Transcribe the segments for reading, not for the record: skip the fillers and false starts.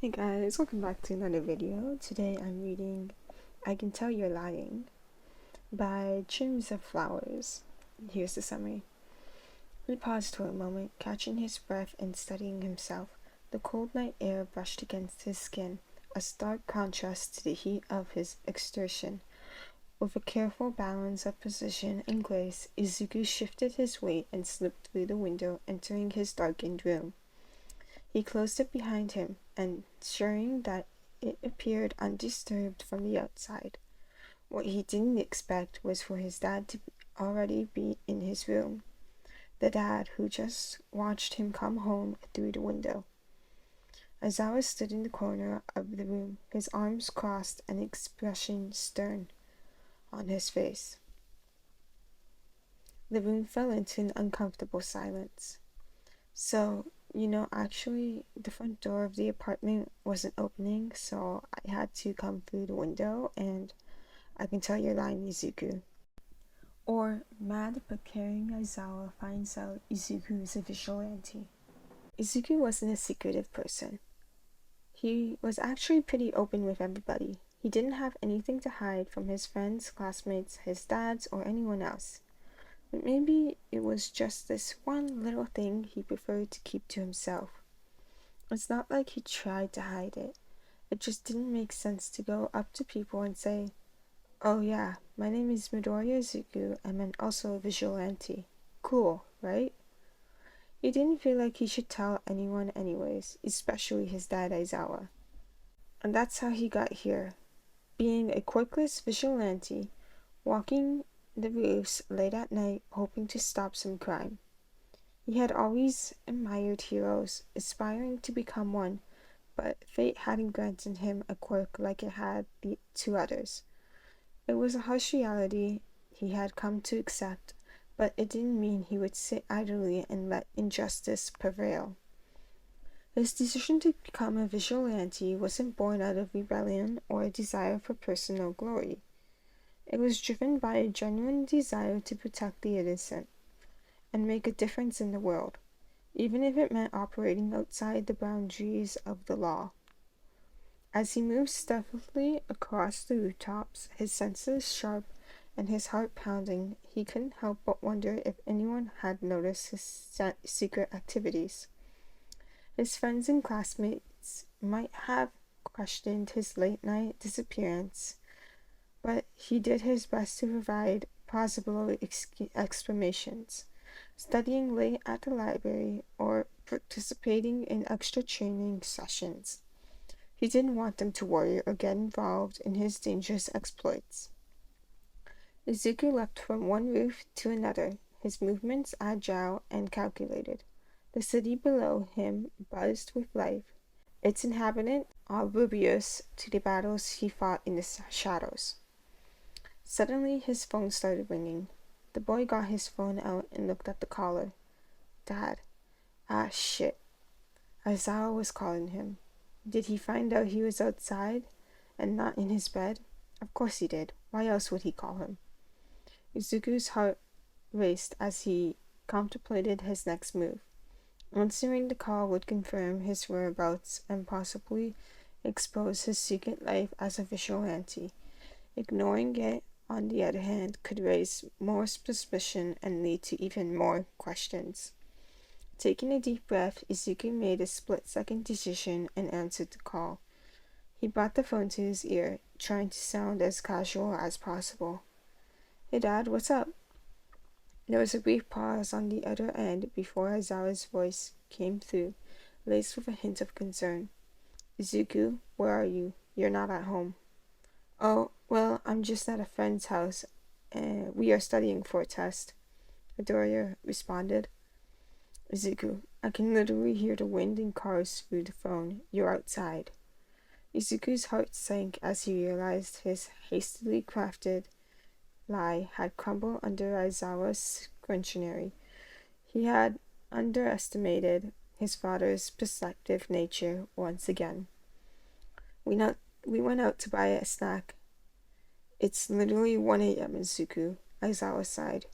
Hey guys, welcome back to another video. Today I'm reading I Can Tell You're Lying by ChamberOfFlowers. Here's the summary. He paused for a moment, catching his breath and steadying himself. The cold night air brushed against his skin, a stark contrast to the heat of his exertion. With a careful balance of precision and grace, Izuku shifted his weight and slipped through the window, entering his darkened room. He closed it behind him, ensuring that it appeared undisturbed from the outside. What he didn't expect was for his dad to already be in his room. The dad who just watched him come home through the window. Aizawa stood in the corner of the room, his arms crossed, an expression stern on his face. The room fell into an uncomfortable silence. So, actually, the front door of the apartment wasn't opening, so I had to come through the window, and I can tell you're lying, Izuku. Or, mad but caring Aizawa finds out Izuku is a vigilante. Izuku wasn't a secretive person. He was actually pretty open with everybody. He didn't have anything to hide from his friends, classmates, his dads, or anyone else. But maybe it was just this one little thing he preferred to keep to himself. It's not like he tried to hide it. It just didn't make sense to go up to people and say, "Oh yeah, my name is Midoriya Izuku, and I'm also a vigilante." Cool, right? He didn't feel like he should tell anyone anyways, especially his dad Aizawa. And that's how he got here, being a quirkless vigilante, walking the roofs late at night, hoping to stop some crime. He had always admired heroes, aspiring to become one, but fate hadn't granted him a quirk like it had to others. It was a harsh reality he had come to accept, but it didn't mean he would sit idly and let injustice prevail. His decision to become a vigilante wasn't born out of rebellion or a desire for personal glory. It was driven by a genuine desire to protect the innocent and make a difference in the world, even if it meant operating outside the boundaries of the law. As he moved stealthily across the rooftops, his senses sharp and his heart pounding, he couldn't help but wonder if anyone had noticed his secret activities. His friends and classmates might have questioned his late-night disappearance, but he did his best to provide plausible explanations, studying late at the library or participating in extra training sessions. He didn't want them to worry or get involved in his dangerous exploits. Izuku leapt from one roof to another, his movements agile and calculated. The city below him buzzed with life, its inhabitants oblivious to the battles he fought in the shadows. Suddenly, his phone started ringing. The boy got his phone out and looked at the caller. Dad. Ah, shit. Aizawa was calling him. Did he find out he was outside and not in his bed? Of course he did. Why else would he call him? Izuku's heart raced as he contemplated his next move. Answering the call would confirm his whereabouts and possibly expose his secret life as a vigilante. Ignoring it, on the other hand, could raise more suspicion and lead to even more questions. Taking a deep breath, Izuku made a split-second decision and answered the call. He brought the phone to his ear, trying to sound as casual as possible. "Hey Dad, what's up?" There was a brief pause on the other end before Aizawa's voice came through, laced with a hint of concern. "Izuku, where are you? You're not at home." "Oh, well, I'm just at a friend's house. We are studying for a test," Midoriya responded. "Izuku, I can literally hear the wind and cars through the phone. You're outside." Izuku's heart sank as he realized his hastily crafted lie had crumbled under Aizawa's scrutiny. He had underestimated his father's perceptive nature once again. We went out to buy a snack." "It's literally 1 a.m. Izuku," Aizawa sighed.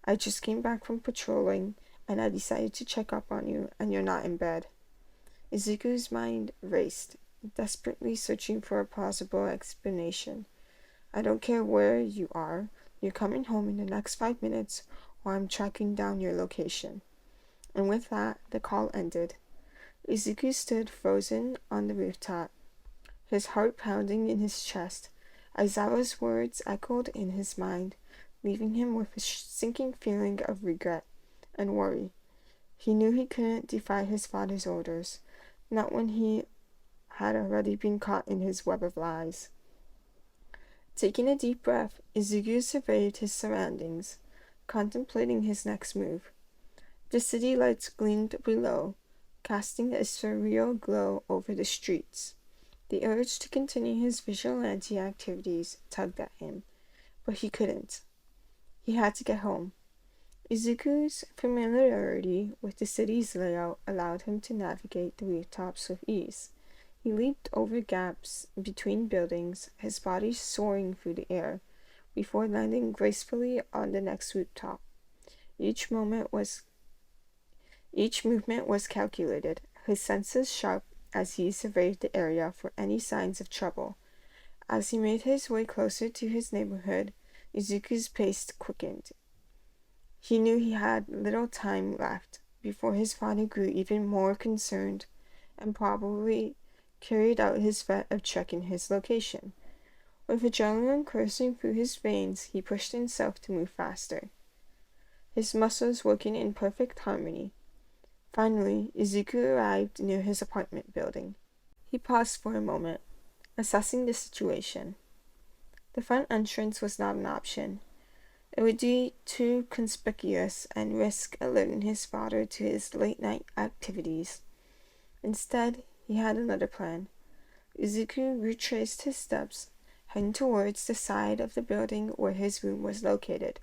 "I just came back from patrolling, and I decided to check up on you, and you're not in bed." Izuku's mind raced. desperately searching for a plausible explanation. I don't care where you are, you're coming home in the next 5 minutes, or I'm tracking down your location. And with that, the call ended. Izuku stood frozen on the rooftop, his heart pounding in his chest. Aizawa's words echoed in his mind, leaving him with a sinking feeling of regret and worry. He knew he couldn't defy his father's orders, not when he had already been caught in his web of lies. Taking a deep breath, Izuku surveyed his surroundings, contemplating his next move. The city lights gleamed below, casting a surreal glow over the streets. The urge to continue his vigilante activities tugged at him, but he couldn't. He had to get home. Izuku's familiarity with the city's layout allowed him to navigate the rooftops with ease. He leaped over gaps between buildings, his body soaring through the air, before landing gracefully on the next rooftop. Each movement was calculated, his senses sharp as he surveyed the area for any signs of trouble. As he made his way closer to his neighborhood, Izuku's pace quickened. He knew he had little time left before his father grew even more concerned and probably carried out his threat of checking his location. With adrenaline coursing through his veins, he pushed himself to move faster, his muscles working in perfect harmony. Finally, Izuku arrived near his apartment building. He paused for a moment, assessing the situation. The front entrance was not an option. It would be too conspicuous and risk alerting his father to his late-night activities. Instead, he had another plan. Izuku retraced his steps, heading towards the side of the building where his room was located.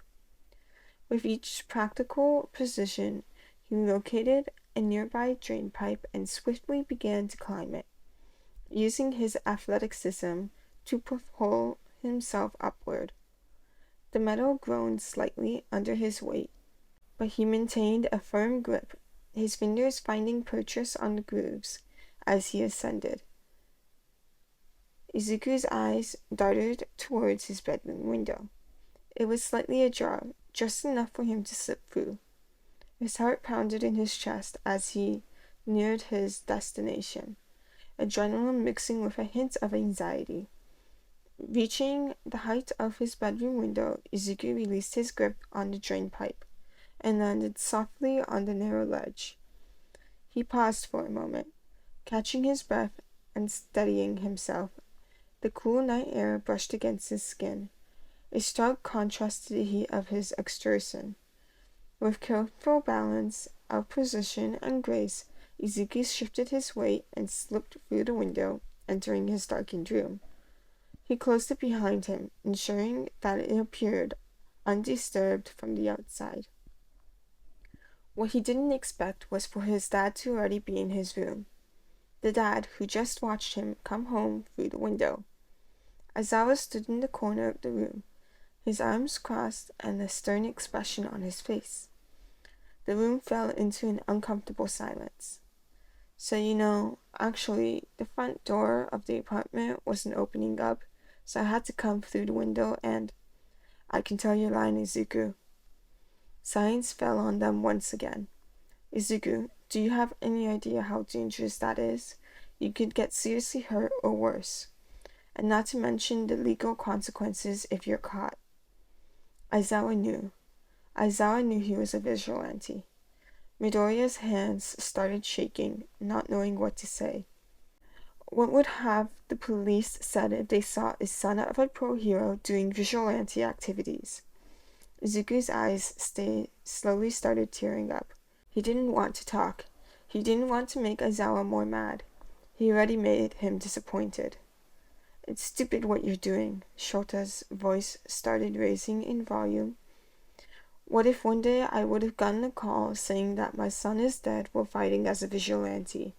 With each practical precision, he located a nearby drain pipe and swiftly began to climb it, using his athleticism to propel himself upward. The metal groaned slightly under his weight, but he maintained a firm grip, his fingers finding purchase on the grooves as he ascended. Izuku's eyes darted towards his bedroom window. It was slightly ajar, just enough for him to slip through. His heart pounded in his chest as he neared his destination, adrenaline mixing with a hint of anxiety. Reaching the height of his bedroom window, Izuku released his grip on the drain pipe and landed softly on the narrow ledge. He paused for a moment, catching his breath and steadying himself. The cool night air brushed against his skin, a stark contrast to the heat of his excursion. With careful balance of precision and grace, Izuku shifted his weight and slipped through the window, entering his darkened room. He closed it behind him, ensuring that it appeared undisturbed from the outside. What he didn't expect was for his dad to already be in his room, the dad who just watched him come home through the window. Aizawa stood in the corner of the room, his arms crossed and a stern expression on his face. The room fell into an uncomfortable silence. So, actually, the front door of the apartment wasn't opening up, so I had to come through the window and... I can tell you're lying, Izuku. Silence fell on them once again. Izuku, do you have any idea how dangerous that is? You could get seriously hurt or worse. And not to mention the legal consequences if you're caught. Aizawa knew. Aizawa knew he was a vigilante. Midoriya's hands started shaking, not knowing what to say. What would have the police said if they saw a son of a pro hero doing vigilante activities? Izuku's eyes slowly started tearing up. He didn't want to talk. He didn't want to make Aizawa more mad. He already made him disappointed. It's stupid what you're doing. Shota's voice started raising in volume. What if one day I would have gotten a call saying that my son is dead while fighting as a vigilante?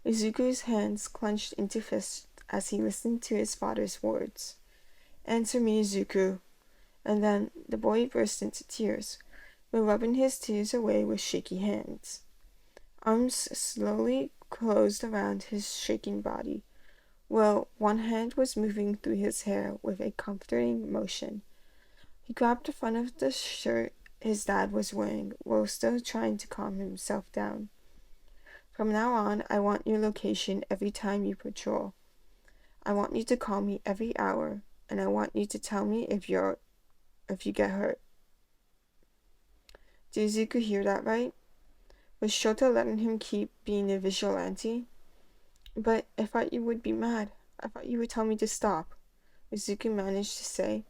Izuku's hands clenched into fists as he listened to his father's words. Answer me, Izuku. And then the boy burst into tears, but rubbing his tears away with shaky hands. Arms slowly closed around his shaking body, while one hand was moving through his hair with a comforting motion. He grabbed the front of the shirt his dad was wearing while still trying to calm himself down. From now on, I want your location every time you patrol. I want you to call me every hour, and I want you to tell me if you get hurt. Did Izuku hear that right? Was Shota letting him keep being a vigilante? But I thought you would be mad. I thought you would tell me to stop, Izuku managed to say,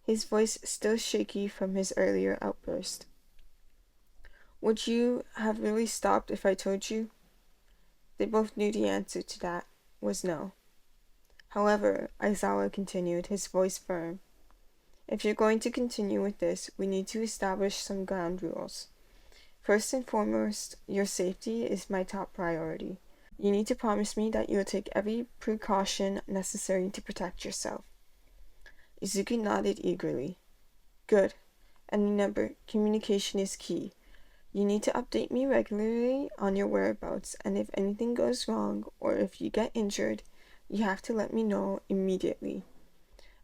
his voice still shaky from his earlier outburst. Would you have really stopped if I told you? They both knew the answer to that was no. However, Aizawa continued, his voice firm. If you're going to continue with this, we need to establish some ground rules. First and foremost, your safety is my top priority. You need to promise me that you will take every precaution necessary to protect yourself. Izuku nodded eagerly. Good. And remember, communication is key. You need to update me regularly on your whereabouts, and if anything goes wrong or if you get injured, you have to let me know immediately.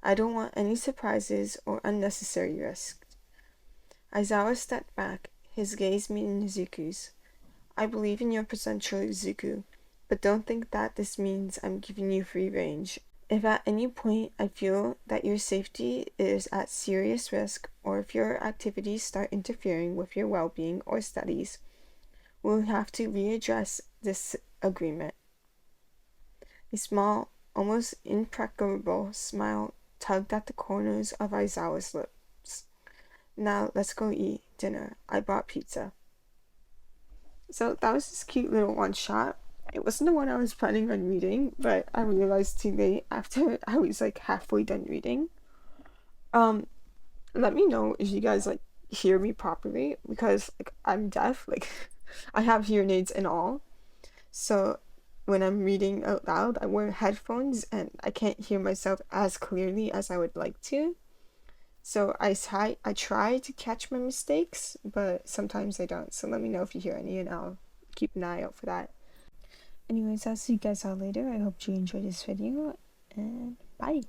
I don't want any surprises or unnecessary risks. Aizawa stepped back, his gaze meeting Izuku's. I believe in your potential, Izuku, but don't think that this means I'm giving you free range. If at any point I feel that your safety is at serious risk, or if your activities start interfering with your well-being or studies, we'll have to readdress this agreement. A small, almost imperceptible smile tugged at the corners of Aizawa's lips. Now let's go eat dinner. I bought pizza. So that was this cute little one-shot. It wasn't the one I was planning on reading, but I realized too late after I was like halfway done reading. Let me know if you guys like hear me properly, because like I'm deaf, like I have hearing aids and all. So when I'm reading out loud, I wear headphones and I can't hear myself as clearly as I would like to. So I try to catch my mistakes, but sometimes I don't. So let me know if you hear any and I'll keep an eye out for that. Anyways, I'll see you guys all later. I hope you enjoyed this video, and bye!